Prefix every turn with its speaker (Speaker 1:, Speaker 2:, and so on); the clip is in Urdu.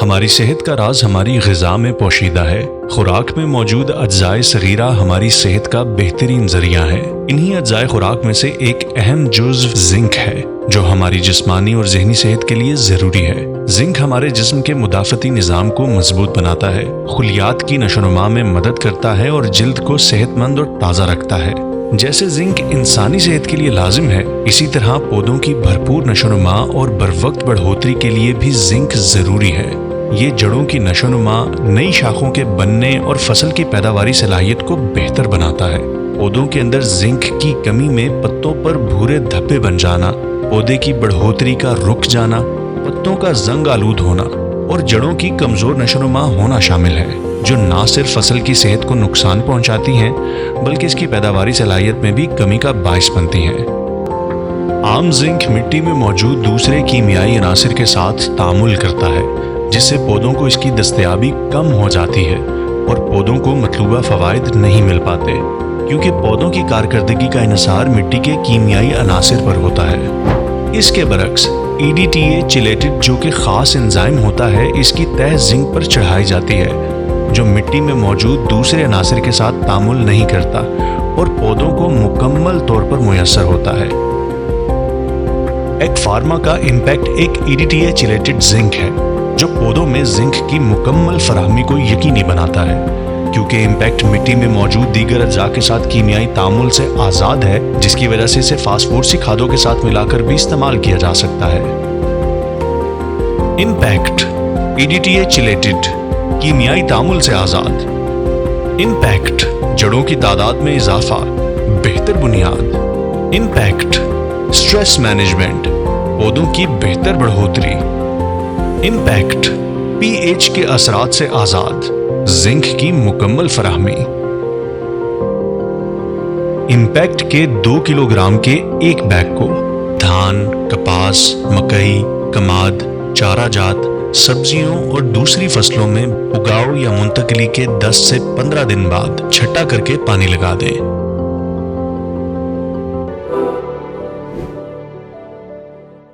Speaker 1: ہماری صحت کا راز ہماری غذا میں پوشیدہ ہے۔ خوراک میں موجود اجزائے صغیرہ ہماری صحت کا بہترین ذریعہ ہے۔ انہی اجزائے خوراک میں سے ایک اہم جزو زنک ہے، جو ہماری جسمانی اور ذہنی صحت کے لیے ضروری ہے۔ زنک ہمارے جسم کے مدافعتی نظام کو مضبوط بناتا ہے، خلیات کی نشو و نما میں مدد کرتا ہے اور جلد کو صحت مند اور تازہ رکھتا ہے۔ جیسے زنک انسانی صحت کے لیے لازم ہے، اسی طرح پودوں کی بھرپور نشو و نما اور بروقت بڑھوتری کے لیے بھی زنک ضروری ہے۔ یہ جڑوں کی نشو و نما، نئی شاخوں کے بننے اور فصل کی پیداواری صلاحیت کو بہتر بناتا ہے۔ پودوں کے اندر زنک کی کمی میں پتوں پر بھورے دھبے بن جانا، پودے کی بڑھوتری کا رک جانا، پتوں کا زنگ آلود ہونا اور جڑوں کی کمزور نشو و نما ہونا شامل ہے، جو نہ صرف فصل کی صحت کو نقصان پہنچاتی ہیں بلکہ اس کی پیداواری صلاحیت میں بھی کمی کا باعث بنتی ہیں۔ عام زنک مٹی میں موجود دوسرے کیمیائی عناصر کے ساتھ تعامل کرتا ہے، جس سے پودوں کو اس کی دستیابی کم ہو جاتی ہے اور پودوں کو مطلوبہ فوائد نہیں مل پاتے، کیونکہ پودوں کی کارکردگی کا انحصار مٹی کے کیمیائی عناصر پر ہوتا ہے۔ اس کے برعکس EDTA چیلیٹڈ، جو کہ خاص انزائم ہوتا ہے، اس کی تہ زنک پر چڑھائی جاتی ہے، جو مٹی میں موجود دوسرے عناصر کے ساتھ تعامل نہیں کرتا اور پودوں کو مکمل طور پر میسر ہوتا ہے۔ ایک فارما کا امپیکٹ ایک EDTA چیلیٹڈ زنک ہے، جو پودوں میں زنک کی مکمل فراہمی کو یقینی بناتا ہے، کیونکہ امپیکٹ مٹی میں موجود دیگر اجزاء کے ساتھ کیمیائی تعامل سے آزاد ہے، جس کی وجہ سے اسے فاسفورسی کھادوں کے ساتھ ملا کر بھی استعمال کیا جا سکتا ہے۔ امپیکٹ EDTA چیلیٹڈ، کیمیائی تعامل سے آزاد۔ امپیکٹ جڑوں کی تعداد میں اضافہ، بہتر بنیاد۔ امپیکٹ سٹریس مینجمنٹ، پودوں کی بہتر بڑھوتری۔ امپیکٹ pH کے اثرات سے آزاد، زنک کی مکمل فراہمی۔ امپیکٹ کے 2 کلو گرام کے ایک بیگ کو دھان، کپاس، مکئی، کماد، چارہ جات، سبزیوں اور دوسری فصلوں میں اگاؤ یا منتقلی کے 10 سے 15 دن بعد چھٹا کر کے پانی لگا دیں۔